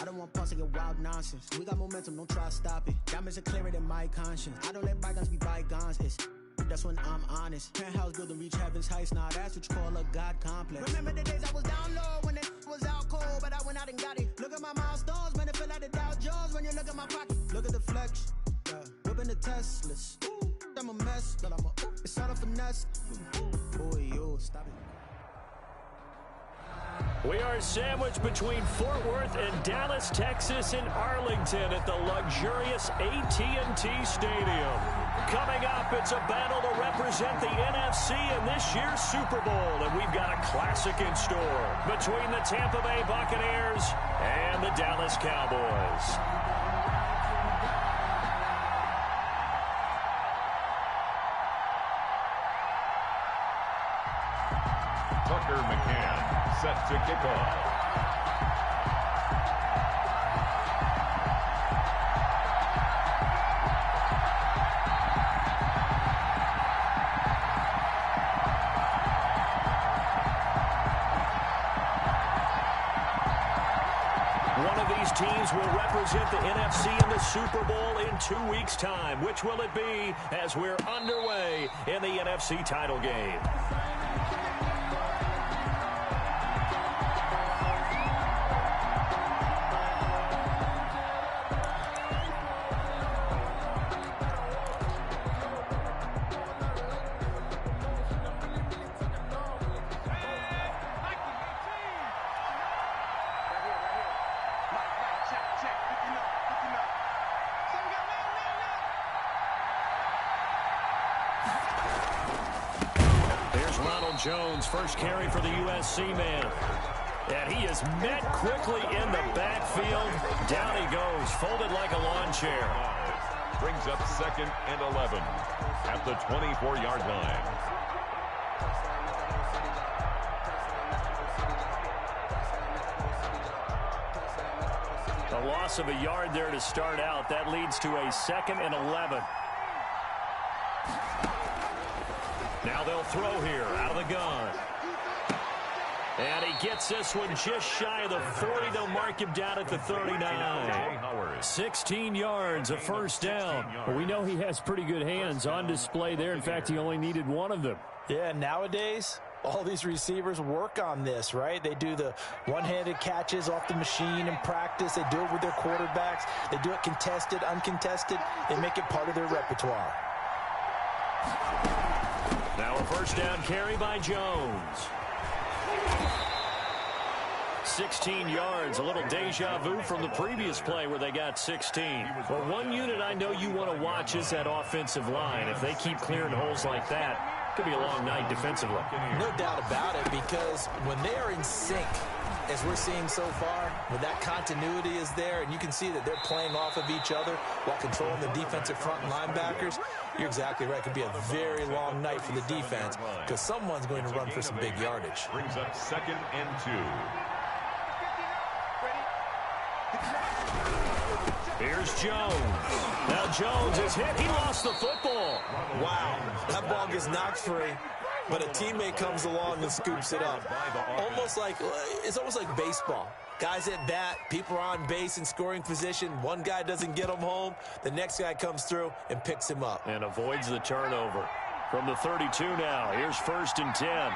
I don't want pulse to get wild nonsense. We got momentum, don't try to stop it. Diamonds are clearer than my conscience. I don't let bygones be bygones. That's when I'm honest. Penthouse building, reach heaven's heights. Nah, that's what you call a God complex. Remember the days I was down low when it was out cold, but I went out and got it. Look at my milestones, man, it feel like the Dow Jones when you look at my pocket. Look at the flex, yeah. Whipping the Teslas. Ooh, I'm a mess, but I'm a, it's all a finesse. Boy, yo, stop it. We are sandwiched between Fort Worth and Dallas, Texas in Arlington at the luxurious AT&T Stadium. Coming up, it's a battle to represent the NFC in this year's Super Bowl, and we've got a classic in store between the Tampa Bay Buccaneers and the Dallas Cowboys. Tucker McCann set to kick off. One of these teams will represent the NFC in the Super Bowl in 2 weeks' time. Which will it be as we're underway in the NFC title game? Jones, first carry for the USC man. And he is met quickly in the backfield. Down he goes, folded like a lawn chair. Brings up 2nd and 11 at the 24-yard line. A loss of a yard there to start out. That leads to a 2nd and 11. Now they'll throw here out of the gun. And he gets this one just shy of the 40. They'll mark him down at the 39. 16 yards, a first down. Well, we know he has pretty good hands on display there. In fact, he only needed one of them. Yeah, nowadays, all these receivers work on this, right? They do the one-handed catches off the machine in practice. They do it with their quarterbacks. They do it contested, uncontested. They make it part of their repertoire. Now a first down carry by Jones. 16 yards, a little deja vu from the previous play where they got 16. Well, one unit I know you want to watch is that offensive line. If they keep clearing holes like that, it could be a long night defensively. No doubt about it, because when they are in sync, as we're seeing so far, when that continuity is there, and you can see that they're playing off of each other while controlling the defensive front linebackers, you're exactly right. It could be a very long night for the defense because someone's going to run for some big yardage. Brings up 2nd and 2. Here's Jones. Now Jones is hit. He lost the football. Wow, that ball gets knocked free, but a teammate comes along and scoops it up. It's almost like baseball. Guys at bat, people are on base in scoring position. One guy doesn't get him home. The next guy comes through and picks him up. And avoids the turnover. From the 32 now, here's 1st and 10.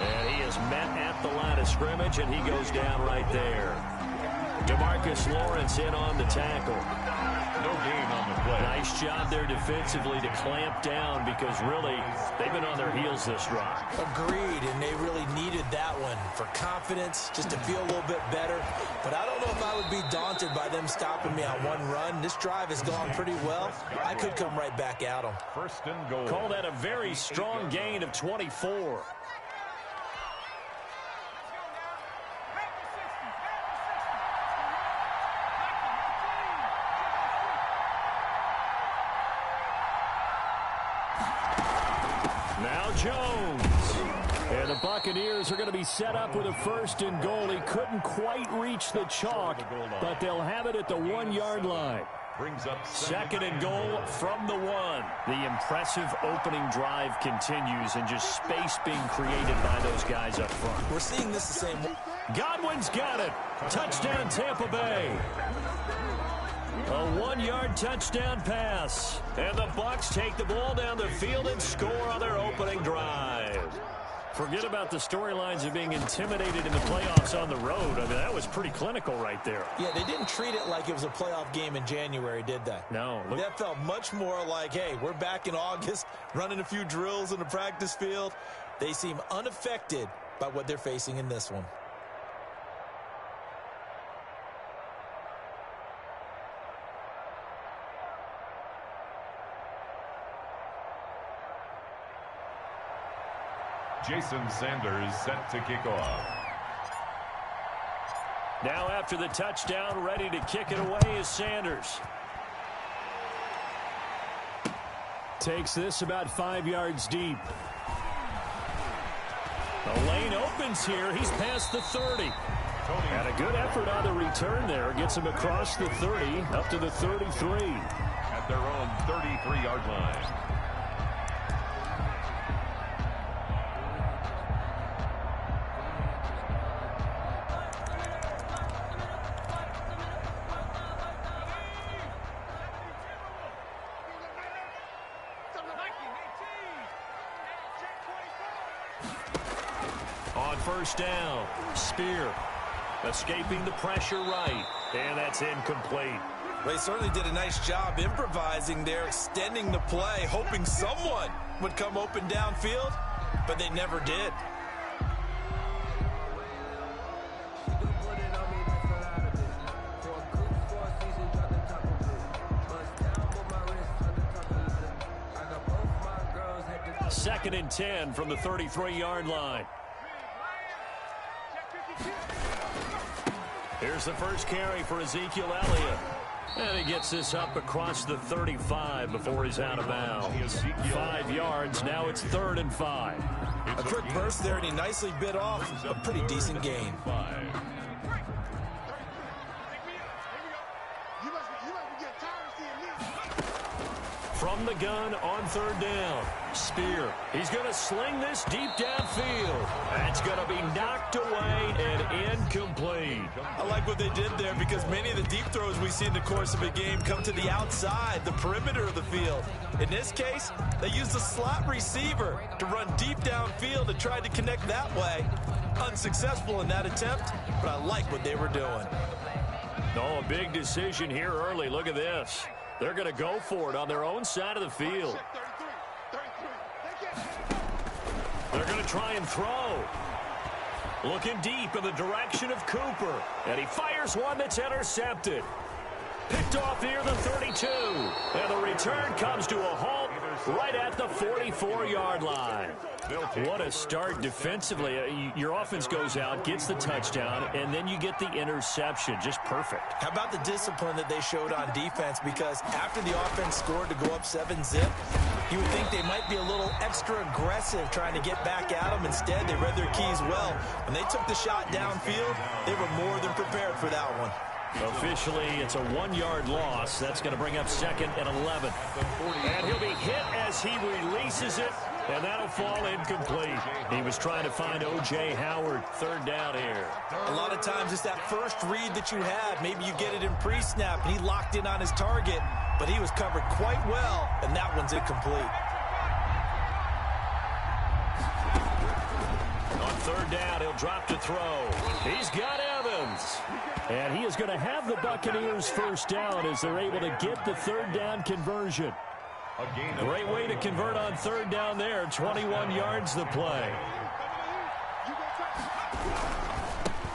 And he is met at the line of scrimmage, and he goes down right there. DeMarcus Lawrence in on the tackle. No gain on the play. Nice job there defensively to clamp down because really they've been on their heels this drive. Agreed, and they really needed that one for confidence, just to feel a little bit better. But I don't know if I would be daunted by them stopping me on one run. This drive has gone pretty well. I could come right back at them. 1st and goal. Call that a very strong gain of 24. Now Jones. And the Buccaneers are going to be set up with a 1st and goal. He couldn't quite reach the chalk, but they'll have it at the 1-yard line. brings up Second and goal from the 1. The impressive opening drive continues, and just space being created by those guys up front. We're seeing this the same way. Godwin's got it. Touchdown, Tampa Bay. A 1-yard touchdown pass. And the Bucs take the ball down the field and score on their opening drive. Forget about the storylines of being intimidated in the playoffs on the road. I mean, that was pretty clinical right there. Yeah, they didn't treat it like it was a playoff game in January, did they? No. That felt much more like, hey, we're back in August, running a few drills in the practice field. They seem unaffected by what they're facing in this one. Jason Sanders set to kick off. Now after the touchdown, ready to kick it away is Sanders. Takes this about 5 yards deep. The lane opens here. He's past the 30. And a good effort on the return there. Gets him across the 30, up to the 33. At their own 33-yard line. On first down, Spear escaping the pressure right, and that's incomplete. They certainly did a nice job improvising there, extending the play, hoping someone would come open downfield, but they never did. Second and 10 from the 33-yard line. Here's the first carry for Ezekiel Elliott. And he gets this up across the 35 before he's out of bounds. 5 yards, now it's 3rd and 5. A quick burst there, and he nicely bit off a pretty decent gain. From the gun on 3rd down, Spear. He's going to sling this deep downfield. That's going to be knocked away and incomplete. I like what they did there because many of the deep throws we see in the course of a game come to the outside, the perimeter of the field. In this case, they used a slot receiver to run deep downfield and tried to connect that way. Unsuccessful in that attempt, but I like what they were doing. Oh, a big decision here early. Look at this. They're going to go for it on their own side of the field. They're going to try and throw. Looking deep in the direction of Cooper. And he fires one that's intercepted. Picked off near the 32. And the return comes to a halt right at the 44-yard line. What a start defensively. Your offense goes out, gets the touchdown, and then you get the interception. Just perfect. How about the discipline that they showed on defense? Because after the offense scored to go up 7-zip, you would think they might be a little extra aggressive trying to get back at them. Instead, they read their keys well. When they took the shot downfield, they were more than prepared for that one. Officially, it's a 1-yard loss. That's going to bring up 2nd and 11. And he'll be hit as he releases it, and that'll fall incomplete. He was trying to find O.J. Howard. 3rd down here. A lot of times it's that first read that you have. Maybe you get it in pre-snap, and he locked in on his target, but he was covered quite well, and that one's incomplete. On 3rd down, he'll drop to throw. He's got Evans. And he is going to have the Buccaneers first down as they're able to get the 3rd down conversion. Great way to convert on 3rd down there. 21 yards the play.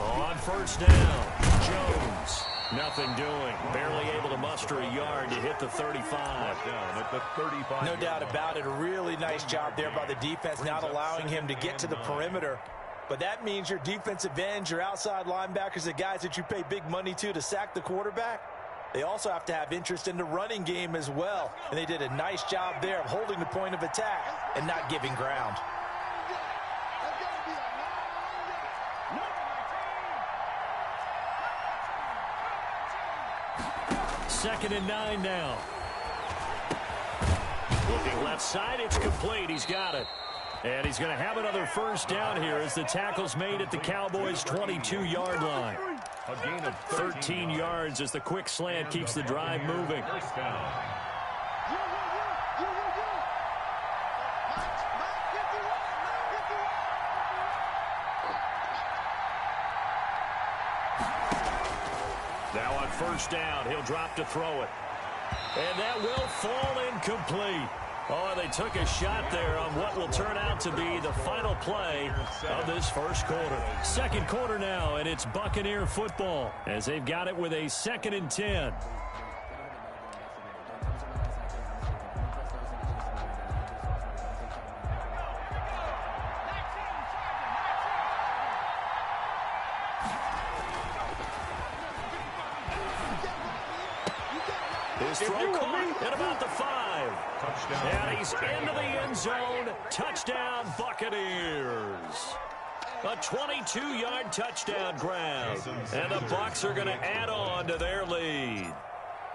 On 1st down, Jones. Nothing doing. Barely able to muster a yard to hit the 35. Down at the 35. No doubt about it. A really nice job there by the defense, not allowing him to get to the perimeter. But that means your defensive ends, your outside linebackers, the guys that you pay big money to sack the quarterback, they also have to have interest in the running game as well. And they did a nice job there of holding the point of attack and not giving ground. 2nd and 9 now. Looking left side, it's complete. He's got it. And he's going to have another first down here as the tackle's made at the Cowboys' 22-yard line. A gain of 13 yards as the quick slant keeps the drive moving. First down. Now on first down, he'll drop to throw it. And that will fall incomplete. Oh, they took a shot there on what will turn out to be the final play of this first quarter. Second quarter now, and it's Buccaneer football as they've got it with a 2nd and 10. His throw caught at about the 5. Touchdown. And he's into the end zone. Touchdown, Buccaneers. A 22-yard touchdown grab. And the Bucs are going to add on to their lead.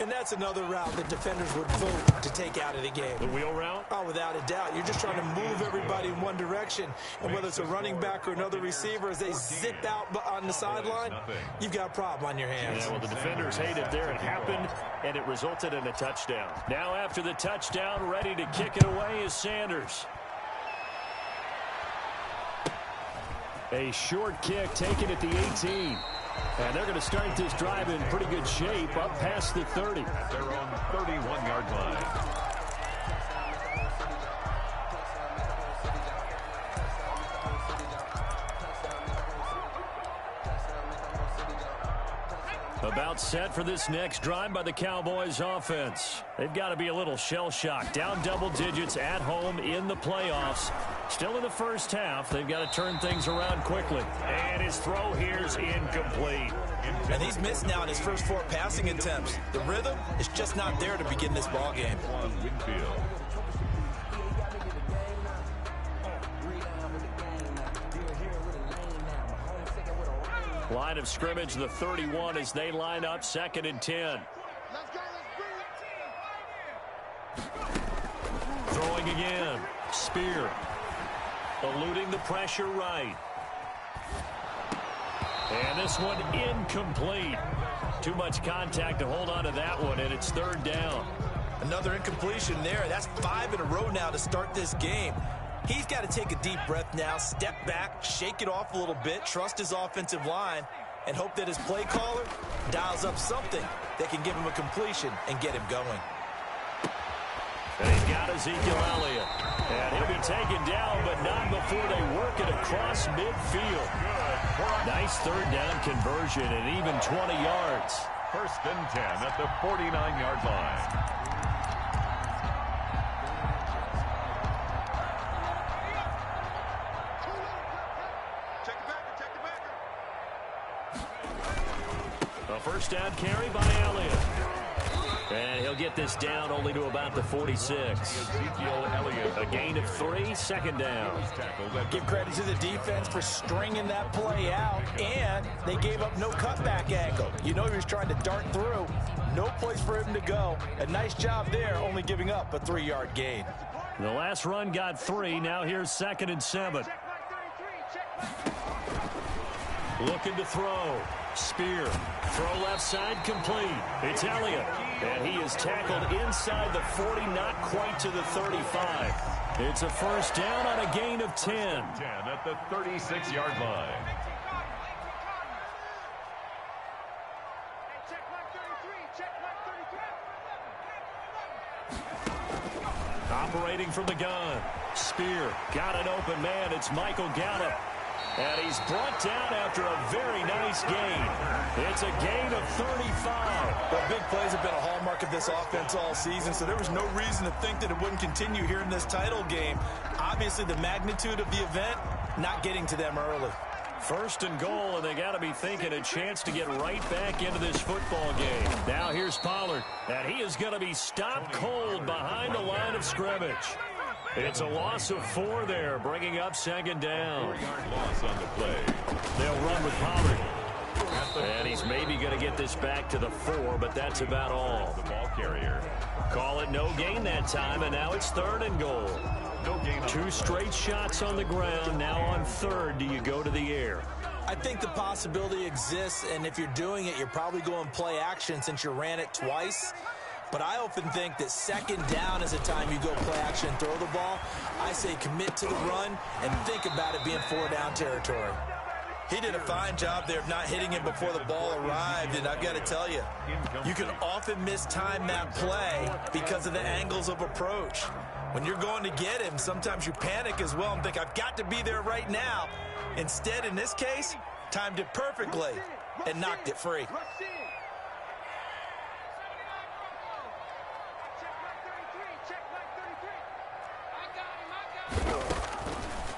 And that's another route that defenders would vote to take out of the game. The wheel route? Oh, without a doubt. You're just trying to move everybody in one direction. And whether it's a running back or another receiver, as they zip out on the sideline, you've got a problem on your hands. Yeah, well, the defenders hate it there. It happened, and it resulted in a touchdown. Now after the touchdown, ready to kick it away is Sanders. A short kick taken at the 18. And they're going to start this drive in pretty good shape up past the 30. At their own 31-yard line. About set for this next drive by the Cowboys offense. They've got to be a little shell-shocked. Down double digits at home in the playoffs. Still in the first half. They've got to turn things around quickly. And his throw here's incomplete. And he's missed now in his first 4 passing attempts. The rhythm is just not there to begin this ball game. Winfield. Line of scrimmage, the 31 as they line up 2nd and 10. Throwing again. Spear. Eluding the pressure right. And this one incomplete. Too much contact to hold on to that one, and it's 3rd down. Another incompletion there. That's 5 in a row now to start this game. He's got to take a deep breath now, step back, shake it off a little bit, trust his offensive line, and hope that his play caller dials up something that can give him a completion and get him going. And he's got Ezekiel Elliott. And he'll be taken down, but not before they work it across midfield. Nice 3rd down conversion and even 20 yards. 1st and 10 at the 49-yard line. A first down carry by Elliott. And he'll get this down only to about the 46. Ezekiel Elliott. A gain of 3, 2nd down. Give credit to the defense for stringing that play out, and they gave up no cutback angle. You know he was trying to dart through. No place for him to go. A nice job there, only giving up a 3-yard gain. The last run got 3. Now here's 2nd and 7. Looking to throw. Spear. Throw left side complete. It's Elliott. And he is tackled inside the 40, not quite to the 35. It's a first down on a gain of 10. 10 at the 36-yard line. Operating from the gun. Spear. Got an open man. It's Michael Gallup. And he's brought down after a very nice gain. It's a gain of 35. Well, big plays have been a hallmark of this offense all season, so there was no reason to think that it wouldn't continue here in this title game. Obviously, the magnitude of the event, not getting to them early. 1st and goal, and they got to be thinking a chance to get right back into this football game. Now here's Pollard, and he is going to be stopped cold behind the line of scrimmage. It's a loss of 4 there, bringing up 2nd down. 4-yard loss on the play. They'll run with Pollard. And he's maybe going to get this back to the 4, but that's about all. The ball carrier. Call it no gain that time, and now it's 3rd and goal. No gain. 2 straight shots on the ground. Now on 3rd, do you go to the air? I think the possibility exists, and if you're doing it, you're probably going play action since you ran it twice. But I often think that 2nd down is a time you go play action and throw the ball. I say commit to the run and think about it being 4-down territory. He did a fine job there of not hitting him before the ball arrived, and I've got to tell you, you can often mistime that play because of the angles of approach. When you're going to get him, sometimes you panic as well and think, I've got to be there right now. Instead, in this case, timed it perfectly and knocked it free.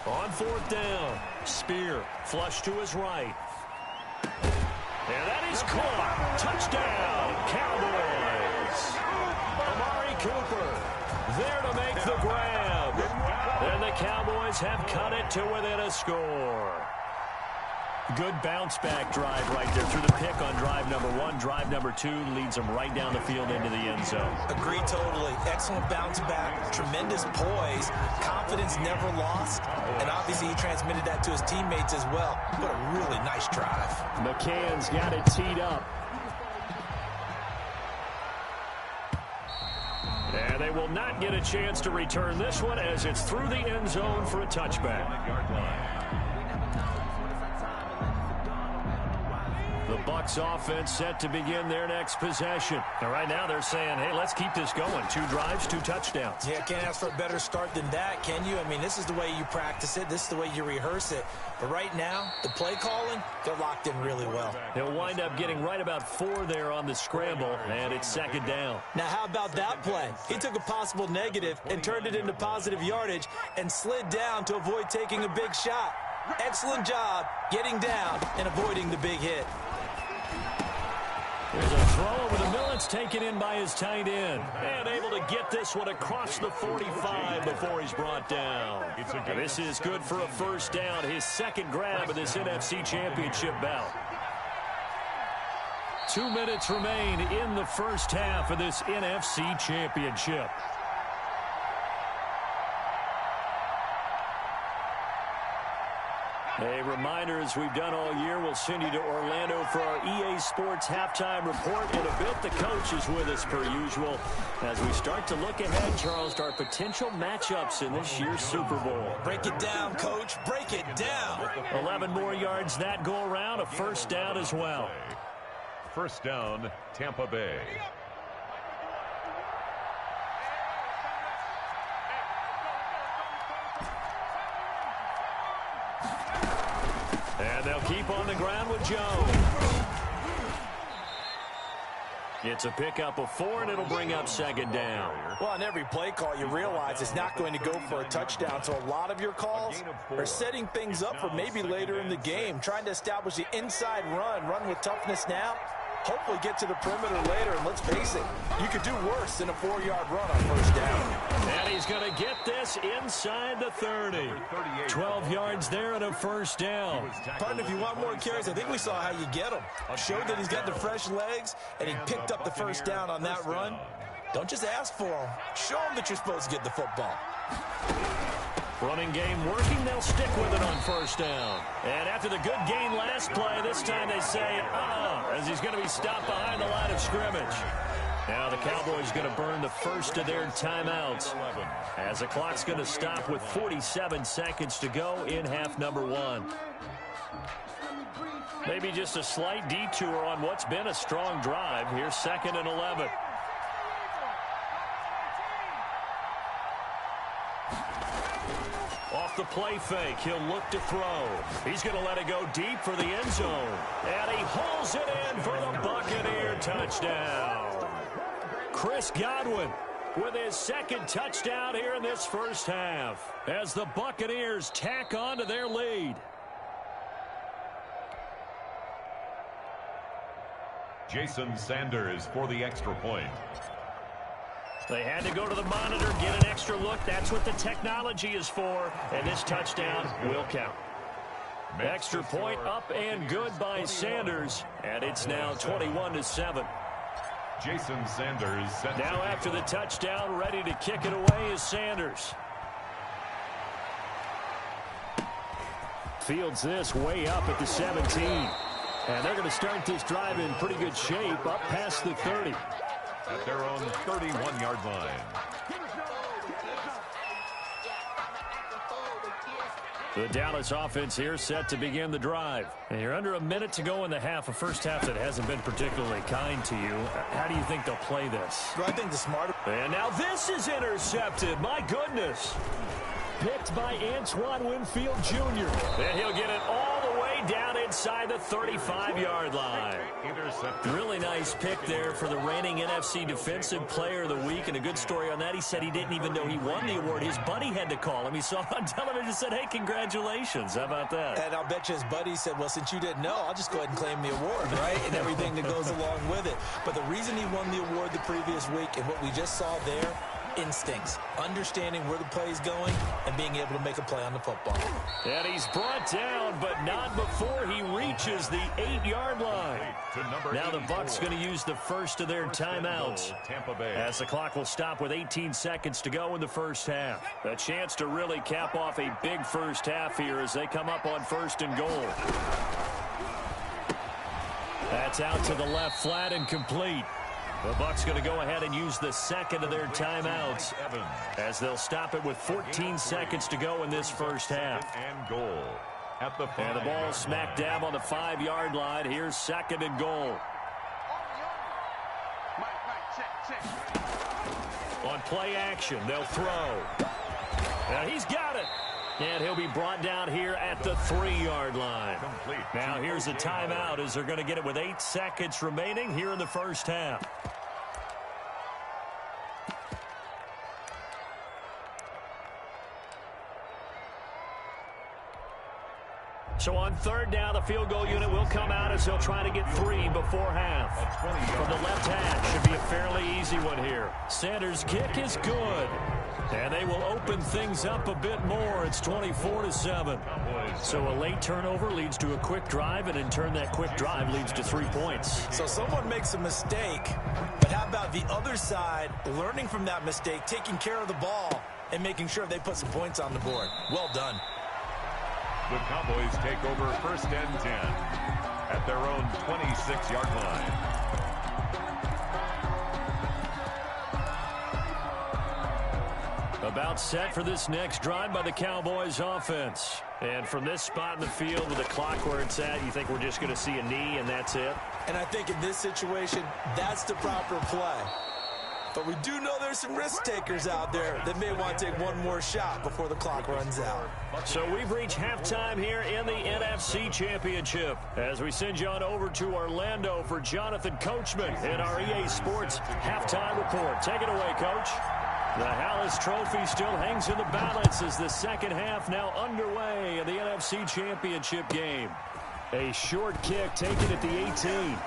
On 4th down, Spear, flush to his right. And that is caught. Touchdown, Cowboys. Amari Cooper there to make the grab. And the Cowboys have cut it to within a score. Good bounce-back drive right there through the pick on drive number 1. Drive number 2 leads them right down the field into the end zone. Agree totally. Excellent bounce-back, tremendous poise, confidence never lost, and obviously he transmitted that to his teammates as well. What a really nice drive. McCann's got it teed up. And they will not get a chance to return this one as it's through the end zone for a touchback. The Bucs offense set to begin their next possession. And right now they're saying, hey, let's keep this going. 2 drives, 2 touchdowns. Yeah, can't ask for a better start than that, can you? I mean, this is the way you practice it. This is the way you rehearse it. But right now, the play calling, they're locked in really well. They'll wind up getting right about 4 there on the scramble, and it's 2nd down. Now, how about that play? He took a possible negative and turned it into positive yardage and slid down to avoid taking a big shot. Excellent job getting down and avoiding the big hit. There's a throw over the middle. It's taken in by his tight end. And able to get this one across the 45 before he's brought down. This is good for a 1st down. His 2nd grab of this NFC Championship bout. 2 minutes remain in the 1st half of this NFC Championship. A reminder, as we've done all year, we'll send you to Orlando for our EA Sports halftime report. In a bit, the coach is with us per usual as we start to look ahead, Charles, to our potential matchups in this year's Super Bowl. Break it down, Coach. Break it down. 11 more yards that go around, a 1st down as well. 1st down, Tampa Bay. And they'll keep on the ground with Jones. It's a pickup of 4, and it'll bring up 2nd down. Well, on every play call, you realize it's not going to go for a touchdown. So a lot of your calls are setting things up for maybe later in the game, trying to establish the inside run with toughness now. Hopefully get to the perimeter later, and let's face it, you could do worse than a 4-yard run on 1st down. And he's going to get this inside the 30. 12 yards there and a 1st down. Pardon, if you want more carries, I think we saw how you get them. Showed that he's got the fresh legs, and he picked up the 1st down on that run. Don't just ask for them. Show them that you're supposed to get the football. Running game working, they'll stick with it on 1st down. And after the good gain last play, this time they say, as he's going to be stopped behind the line of scrimmage. Now the Cowboys going to burn the 1st of their timeouts as the clock's going to stop with 47 seconds to go in half number 1. Maybe just a slight detour on what's been a strong drive. Here's 2nd and 11. Off the play fake, he'll look to throw. He's going to let it go deep for the end zone. And he hauls it in for the Buccaneer touchdown. Chris Godwin with his 2nd touchdown here in this 1st half as the Buccaneers tack on to their lead. Jason Sanders for the extra point. They had to go to the monitor, get an extra look. That's what the technology is for. And this touchdown will count. Extra point up and good by Sanders, and it's now 21-7. Jason Sanders. Now after the touchdown, ready to kick it away is Sanders. Fields this way up at the 17. And they're going to start this drive in pretty good shape up past the 30. At their own 31-yard line. The Dallas offense here set to begin the drive. And you're under a minute to go in the half, a first half that hasn't been particularly kind to you. How do you think they'll play this? Well, I think the smarter... And now this is intercepted. My goodness. Picked by Antoine Winfield Jr. And he'll get it all the way down inside the 35-yard line. Intercepted. Really nice pick there for the reigning NFC Defensive Player of the Week. And a good story on that. He said he didn't even know he won the award. His buddy had to call him. He saw it on television and said, hey, congratulations. How about that? And I'll bet you his buddy said, well, since you didn't know, I'll just go ahead and claim the award, right? And everything that goes along with it. But the reason he won the award the previous week and what we just saw there, instincts, understanding where the play is going and being able to make a play on the football. And he's brought down, but not before he reaches the 8-yard line. Now the Bucs going to use the first of their timeouts as the clock will stop with 18 seconds to go in the first half. A chance to really cap off a big first half here as they come up on first and goal. That's out to the left flat and complete. The Bucs going to go ahead and use the second of their timeouts as they'll stop it with 14 seconds to go in this first half. And goal at the 5. And the ball smack dab on the 5-yard line. Here's second and goal. On play action, they'll throw. Now he's got it. And he'll be brought down here at the 3-yard line. Now here's a timeout as they're going to get it with 8 seconds remaining here in the first half. So on third down, the field goal unit will come out as they'll try to get 3 before half. From the left hash, should be a fairly easy one here. Sanders' kick is good. And they will open things up a bit more. It's 24-7. So a late turnover leads to a quick drive, and in turn that quick drive leads to 3 points. So someone makes a mistake, but how about the other side learning from that mistake, taking care of the ball, and making sure they put some points on the board? Well done. The Cowboys take over first and 10 at their own 26-yard line. About set for this next drive by the Cowboys offense. And from this spot in the field with the clock where it's at, you think we're just going to see a knee and that's it? And I think in this situation, that's the proper play. But we do know there's some risk takers out there that may want to take one more shot before the clock runs out. So we've reached halftime here in the NFC Championship as we send you on over to Orlando for Jonathan Coachman in our EA Sports halftime report. Take it away, Coach. The Hallis Trophy still hangs in the balance as the second half now underway in the NFC Championship game. A short kick taken at the 18.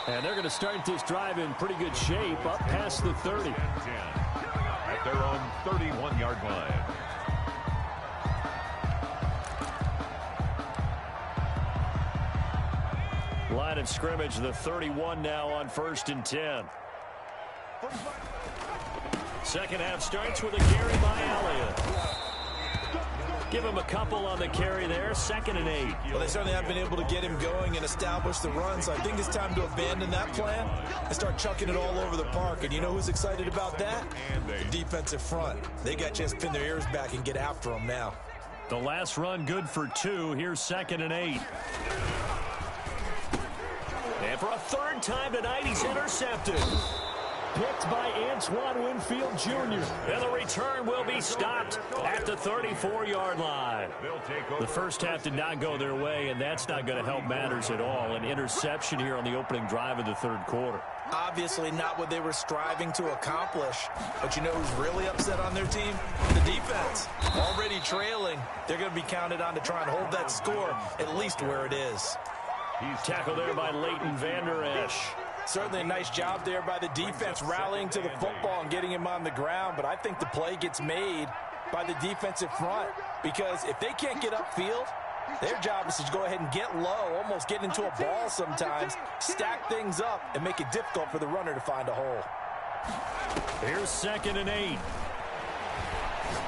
And they're going to start this drive in pretty good shape up past the 30. At their own 31-yard line. Line of scrimmage, the 31 now on first and 10. Second half starts with a carry by Elliott. Give him a couple on the carry there. 2nd and 8. Well, they certainly have been able to get him going and establish the run, so I think it's time to abandon that plan and start chucking it all over the park. And you know who's excited about that? The defensive front. They got a chance to pin their ears back and get after him now. The last run good for 2. Here's 2nd and 8. And for a third time tonight, he's intercepted. Picked by Antoine Winfield Jr. And the return will be stopped at the 34-yard line. The first half did not go their way, and that's not going to help matters at all. An interception here on the opening drive of the third quarter. Obviously not what they were striving to accomplish. But you know who's really upset on their team? The defense. Already trailing. They're going to be counted on to try and hold that score at least where it is. He's tackled there by Leighton Vander Esch. Certainly a nice job there by the defense rallying to the football and getting him on the ground, but I think the play gets made by the defensive front because if they can't get upfield Their job is to go ahead and get low, almost get into a ball sometimes, stack things up, and make it difficult for the runner to find a hole. Here's 2nd and 8.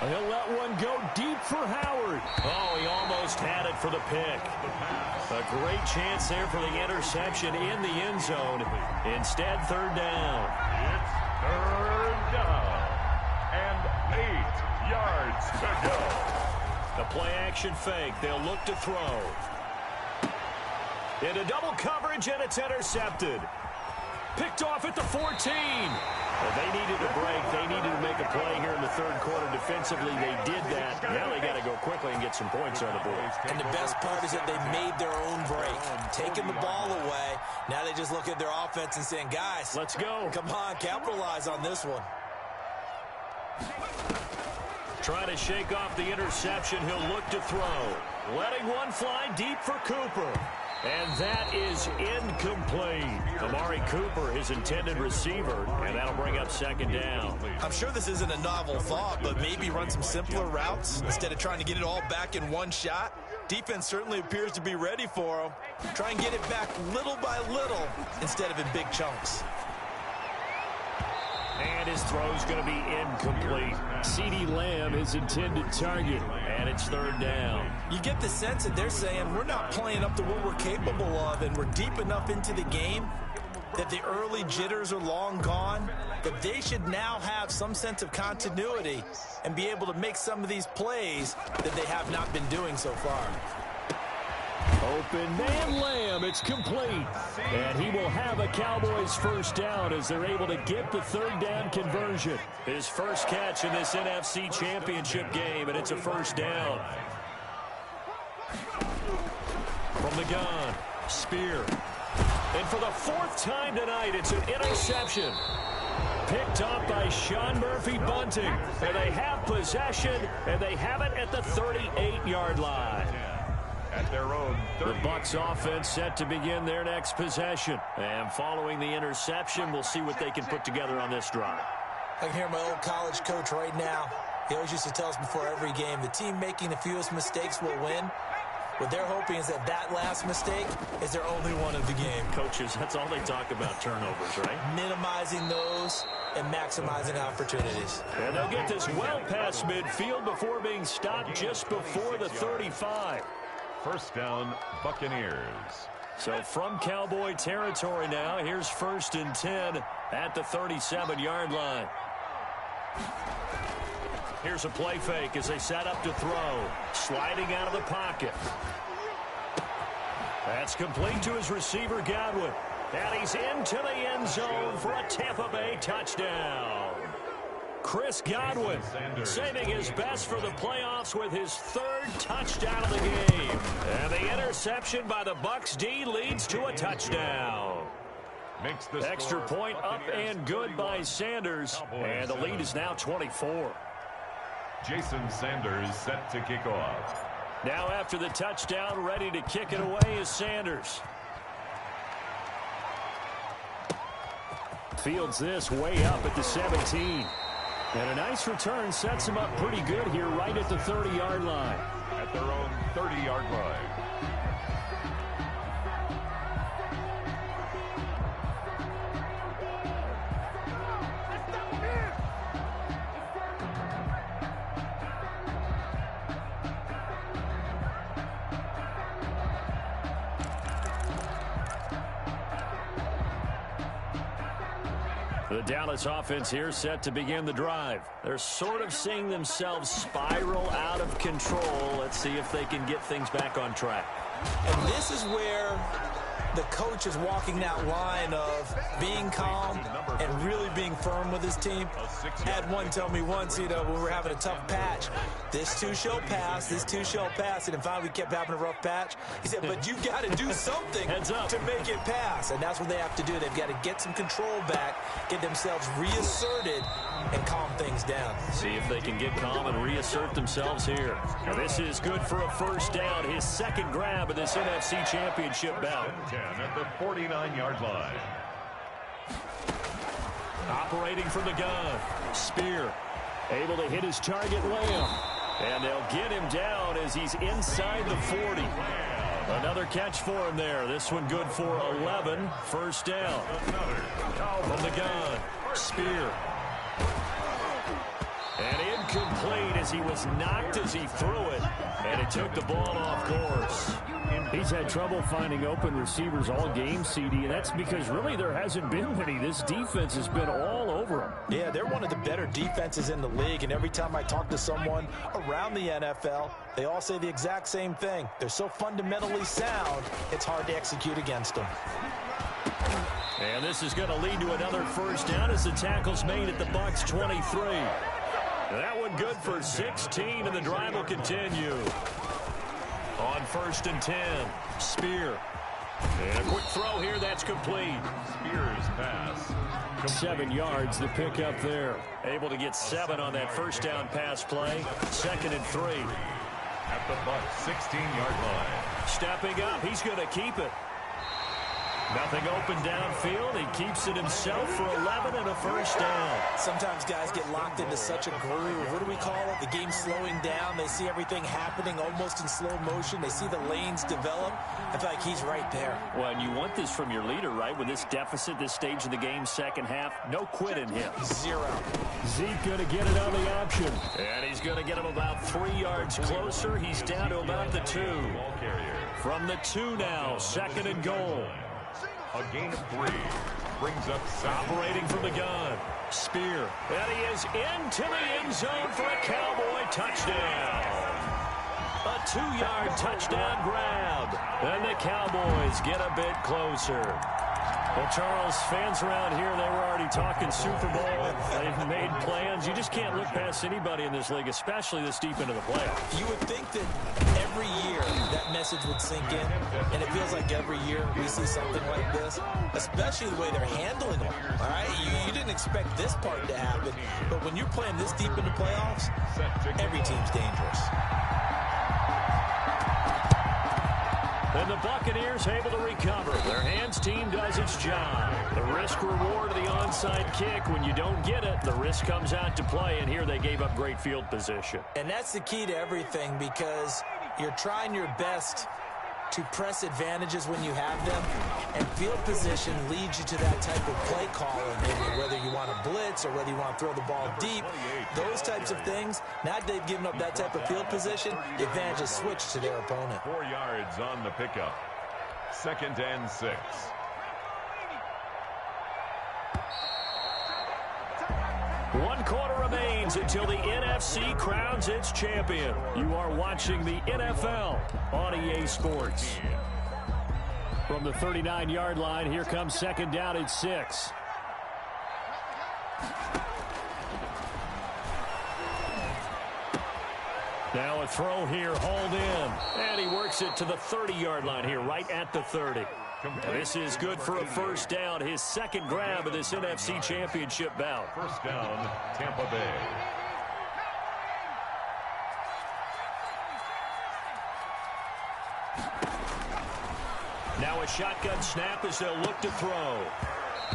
He'll let one go deep for Howard. Oh, he almost had it for the pick. A great chance there for the interception in the end zone. Instead, 3rd down. It's 3rd down and 8 yards to go. The play-action fake. They'll look to throw. Into double coverage, and it's intercepted. Picked off at the 14. Well, they needed a break. They needed to make a play here in the 3rd quarter defensively. They did that. Now they got to go quickly and get some points on the board. And the best part is that they made their own break, taking the ball away. Now they just look at their offense and saying, guys, let's go. Come on, capitalize on this one. Trying to shake off the interception. He'll look to throw. Letting one fly deep for Cooper. And that is incomplete. Amari Cooper, his intended receiver, and that'll bring up 2nd down. I'm sure this isn't a novel thought, but maybe run some simpler routes instead of trying to get it all back in one shot. Defense certainly appears to be ready for him. Try and get it back little by little instead of in big chunks. And his throw's going to be incomplete. CeeDee Lamb, his intended target, and it's 3rd down. You get the sense that they're saying we're not playing up to what we're capable of, and we're deep enough into the game that the early jitters are long gone, that they should now have some sense of continuity and be able to make some of these plays that they have not been doing so far. Open man Lamb, it's complete. And he will have a Cowboys 1st down as they're able to get the 3rd down conversion. His first catch in this NFC Championship game, and it's a 1st down. From the gun, Spear. And for the 4th time tonight, it's an interception. Picked up by Sean Murphy-Bunting. And they have possession, and they have it at the 38-yard line. At their own 30. The Bucs offense set to begin their next possession. And following the interception, we'll see what they can put together on this drive. I can hear my old college coach right now. He always used to tell us before every game, the team making the fewest mistakes will win. What they're hoping is that that last mistake is their only one of the game. Coaches, that's all they talk about, turnovers, right? Minimizing those and maximizing opportunities. And they'll get this well past midfield before being stopped just before the 35. 1st down, Buccaneers. So from Cowboy territory now, here's 1st and 10 at the 37-yard line. Here's a play fake as they set up to throw. Sliding out of the pocket. That's complete to his receiver, Godwin. And he's into the end zone for a Tampa Bay touchdown. Chris Godwin saving his best for the playoffs with his 3rd touchdown of the game. And the interception by the Bucs D leads to a touchdown. Makes the extra point up and good by Sanders. And the lead is now 24. Jason Sanders set to kick off. Now after the touchdown, ready to kick it away is Sanders. Fields this way up at the 17. And a nice return sets him up pretty good here right at the 30-yard line. At their own 30-yard line. The Dallas offense here set to begin the drive. They're sort of seeing themselves spiral out of control. Let's see if they can get things back on track. And this is where the coach is walking that line of being calm and really being firm with his team. I had one tell me once, when we were having a tough patch, this too shall pass, this too shall pass. And finally we kept having a rough patch. He said, but you've got to do something to make it pass. And that's what they have to do. They've got to get some control back, get themselves reasserted, and calm things down. See if they can get calm and reassert themselves here. Now this is good for a 1st down, his 2nd grab of this NFC Championship bout. At the 49-yard line. Operating from the gun, Spear able to hit his target, Lamb. And they'll get him down as he's inside the 40. Another catch for him there. This one good for 11. First down. From the gun. Spear. And incomplete as he was knocked as he threw it. And it took the ball off course. He's had trouble finding open receivers all game, CD, and that's because really there hasn't been many. This defense has been all over him. Yeah, they're one of the better defenses in the league, and every time I talk to someone around the NFL, they all say the exact same thing. They're so fundamentally sound, it's hard to execute against them. And this is going to lead to another first down as the tackle's made at the Bucs 23. That one good for 16, and the drive will continue. On 1st and 10, Spear. And a quick throw here, that's complete. Spear's pass. 7 yards, the pickup there. Able to get 7 on that first down pass play. 2nd and 3. At the Bucs 16-yard line. Stepping up, he's going to keep it. Nothing open downfield. He keeps it himself for 11 and a first down. Sometimes guys get locked into such a groove. What do we call it? The game's slowing down. They see everything happening almost in slow motion. They see the lanes develop. I feel like he's right there. Well, and you want this from your leader, right? With this deficit, this stage of the game, second half, no quit in him. 0. Zeke going to get it on the option. And he's going to get him about 3 yards closer. He's down to about the 2. From the 2 now, 2nd and goal. A gain of 3. Brings up operating from the gun. Spear. And he is into the end zone for a Cowboy touchdown. A 2-yard touchdown grab. And the Cowboys get a bit closer. Well, Charles, fans around here, they were already talking Super Bowl. They've made plans. You just can't look past anybody in this league, especially this deep into the playoffs. You would think that every year that message would sink in, and it feels like every year we see something like this, especially the way they're handling it. All right, you didn't expect this part to happen, but when you're playing this deep into playoffs, every team's dangerous. And the Buccaneers able to recover. Their hands team does its job. The risk reward of the onside kick. When you don't get it, the risk comes out to play, and here they gave up great field position. And that's the key to everything, because you're trying your best to press advantages when you have them, and field position leads you to that type of play calling, and whether you want to blitz or whether you want to throw the ball deep, those types of things. Now that they've given up that type of field position, the advantage is switched to their opponent. 4 yards on the pickup. 2nd and 6. One quarter remains until the NFC crowns its champion. You are watching the NFL on EA Sports. From the 39-yard line, here comes 2nd down at 6. Now a throw here, hauled in. And he works it to the 30-yard line here, right at the 30. This is good for a first down, his 2nd grab of this NFC Championship bout. First down, Tampa Bay. Now a shotgun snap as they'll look to throw.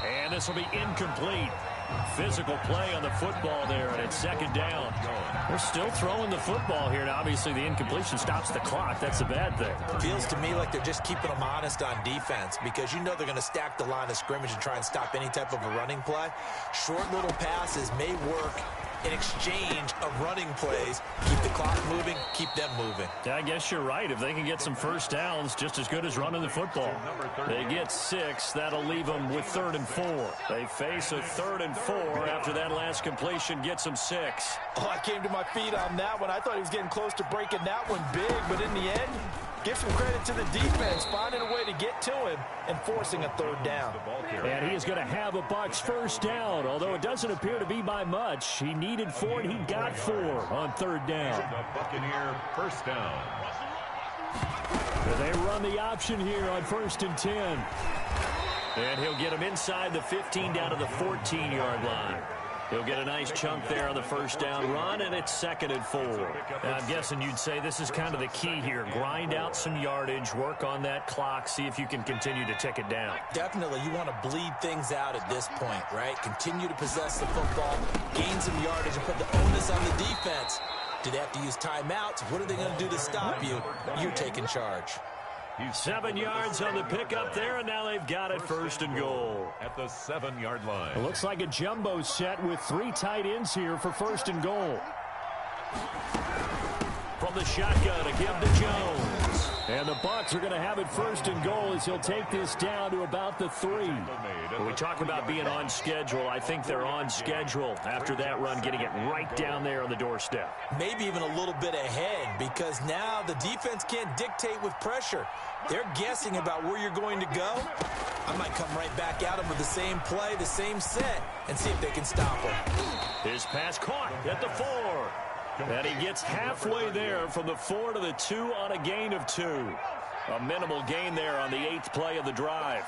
And this will be incomplete. Physical play on the football there, and it's 2nd down. They're still throwing the football here, and obviously the incompletion stops the clock. That's a bad thing. Feels to me like they're just keeping them honest on defense, because you know they're going to stack the line of scrimmage and try and stop any type of a running play. Short little passes may work in exchange of running plays. Keep the clock moving, keep them moving. I guess you're right. If they can get some first downs, just as good as running the football. They get 6. That'll leave them with 3rd and 4. They face a 3rd and 4 after that last completion gets them 6. Oh, I came to my feet on that one. I thought he was getting close to breaking that one big, but in the end, give some credit to the defense, finding a way to get to him and forcing a 3rd down. And he is going to have a Bucs first down, although it doesn't appear to be by much. He needed 4, and he got 4 on 3rd down. The Buccaneer first down. They run the option here on 1st and 10. And he'll get him inside the 15 down to the 14-yard line. He'll get a nice chunk there on the first down run, and it's 2nd and 4. Now, I'm guessing you'd say this is kind of the key here. Grind out some yardage, work on that clock, see if you can continue to tick it down. Definitely, you want to bleed things out at this point, right? Continue to possess the football, gain some yardage, and put the onus on the defense Do they have to use timeouts? What are they going to do to stop you? You're taking charge. He's 7 yards on the pickup there, and now they've got it first and goal. At the 7-yard line. It looks like a jumbo set with 3 tight ends here for first and goal. From the shotgun, a give to Jones. And the Bucs are going to have it first and goal as he'll take this down to about the 3. When we talk about being on schedule, I think they're on schedule after that run, getting it right down there on the doorstep. Maybe even a little bit ahead, because now the defense can't dictate with pressure. They're guessing about where you're going to go. I might come right back at them with the same play, the same set, and see if they can stop them. His pass caught at the 4. And he gets halfway there from the 4 to the 2 on a gain of 2. A minimal gain there on the 8th play of the drive.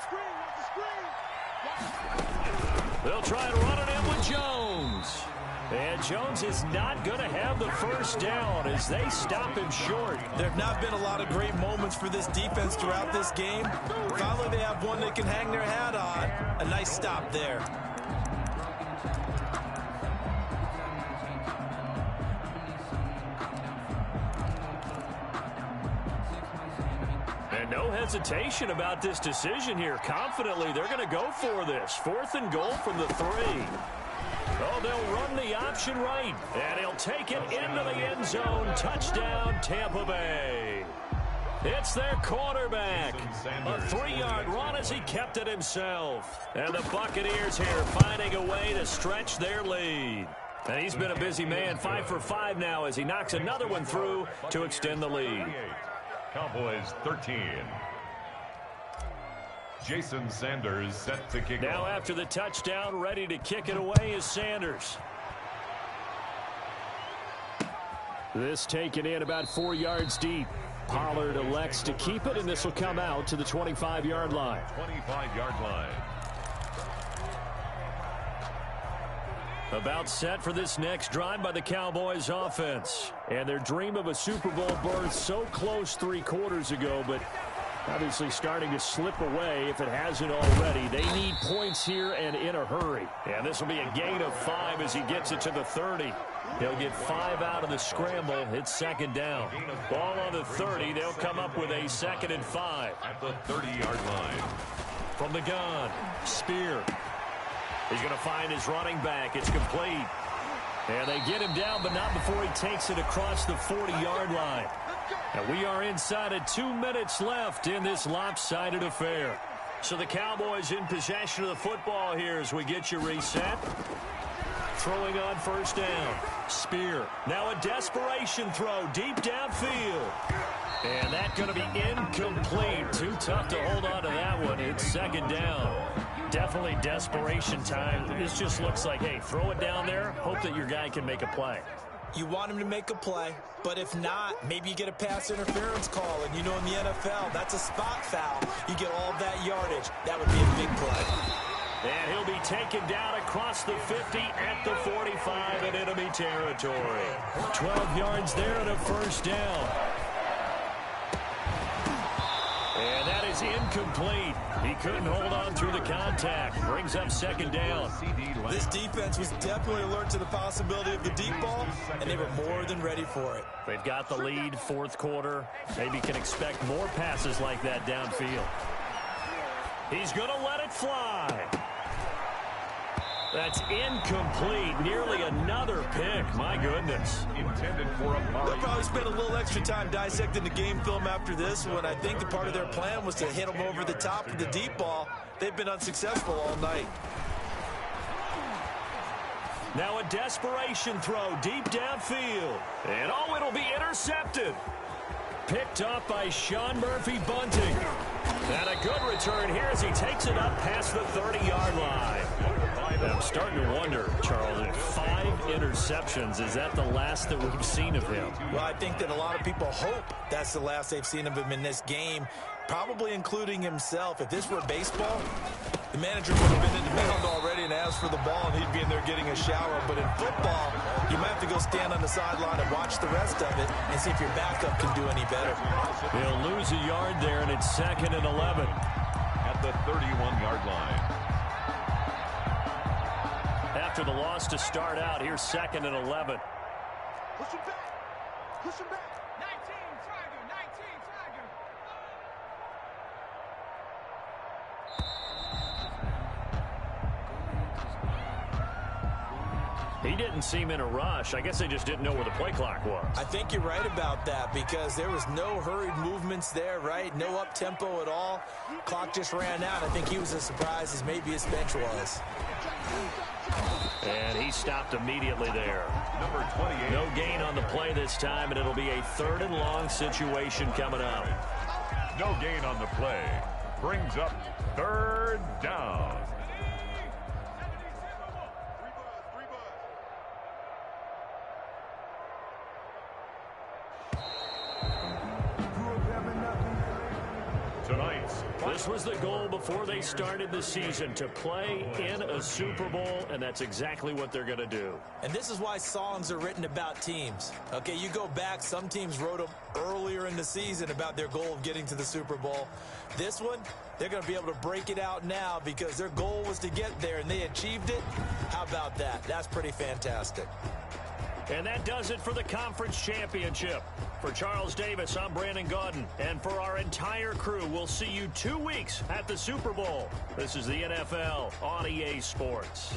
They'll try and run it in with Jones. And Jones is not going to have the first down as they stop him short. There have not been a lot of great moments for this defense throughout this game. Finally, they have one they can hang their hat on. A nice stop there. And no hesitation about this decision here. Confidently, they're going to go for this. 4th and goal from the 3. Oh, they'll run the option right. And he'll take it into the end zone. Touchdown, Tampa Bay. It's their quarterback. A 3-yard run as he kept it himself. And the Buccaneers here finding a way to stretch their lead. And he's been a busy man. 5 for 5 now as he knocks another one through to extend the lead. Cowboys 13. Jason Sanders set to kick now off. After the touchdown, ready to kick it away is Sanders. This taken in about 4 yards deep. Pollard elects to keep it, and this will come out to the 25-yard line. 25-yard line. About set for this next drive by the Cowboys offense. And their dream of a Super Bowl berth so close 3 quarters ago, but obviously starting to slip away if it hasn't already. They need points here and in a hurry. And this will be a gain of 5 as he gets it to the 30. He'll get 5 out of the scramble. It's 2nd down. Ball on the 30. They'll come up with a 2nd and 5. At the 30-yard line. From the gun, Spear. He's going to find his running back. It's complete. And they get him down, but not before he takes it across the 40-yard line. And we are inside of 2 minutes left in this lopsided affair. So the Cowboys in possession of the football here as we get you reset. Throwing on first down. Spear. Now a desperation throw deep downfield. And that's going to be incomplete. Too tough to hold on to that one. It's 2nd down. Definitely desperation time. This just looks like, hey, throw it down there. Hope that your guy can make a play. You want him to make a play, but if not, maybe you get a pass interference call. And you know in the NFL, that's a spot foul. You get all that yardage. That would be a big play. And he'll be taken down across the 50 at the 45 in enemy territory. 12 yards there and a first down. And that is incomplete. He couldn't hold on through the contact. Brings up 2nd down. This defense was definitely alert to the possibility of the deep ball, and they were more than ready for it. They've got the lead, 4th quarter. Maybe can expect more passes like that downfield. He's going to let it fly. That's incomplete. Nearly another pick. My goodness. Intended for a They'll probably spend a little extra time dissecting the game film after this when I think the part of their plan was to hit them over the top of the deep ball. They've been unsuccessful all night. Now a desperation throw deep downfield. And oh, it'll be intercepted. Picked up by Sean Murphy-Bunting. And a good return here as he takes it up past the 30-yard line. I'm starting to wonder, Charles, if 5 interceptions, is that the last that we've seen of him? Well, I think that a lot of people hope that's the last they've seen of him in this game, probably including himself. If this were baseball, the manager would have been in the mound already and asked for the ball, and he'd be in there getting a shower. But in football, you might have to go stand on the sideline and watch the rest of it and see if your backup can do any better. They'll lose a yard there, and it's 2nd and 11. At the 31-yard line. After the loss to start out, here's 2nd and 11. Push him back. 19 Tiger, 19 Tiger. He didn't seem in a rush. I guess they just didn't know where the play clock was. I think you're right about that because there was no hurried movements there, right? No up-tempo at all. Clock just ran out. I think he was as surprised as maybe his bench was. And he stopped immediately there. Number 28. No gain on the play this time, and it'll be a 3rd and long situation coming up. No gain on the play. Brings up 3rd down. This was the goal before they started the season, to play in a Super Bowl, and that's exactly what they're going to do. And this is why songs are written about teams. Okay, you go back, some teams wrote them earlier in the season about their goal of getting to the Super Bowl. This one, they're going to be able to break it out now because their goal was to get there, and they achieved it. How about that? That's pretty fantastic. And that does it for the conference championship. For Charles Davis, I'm Brandon Gaudin. And for our entire crew, we'll see you 2 weeks at the Super Bowl. This is the NFL on EA Sports.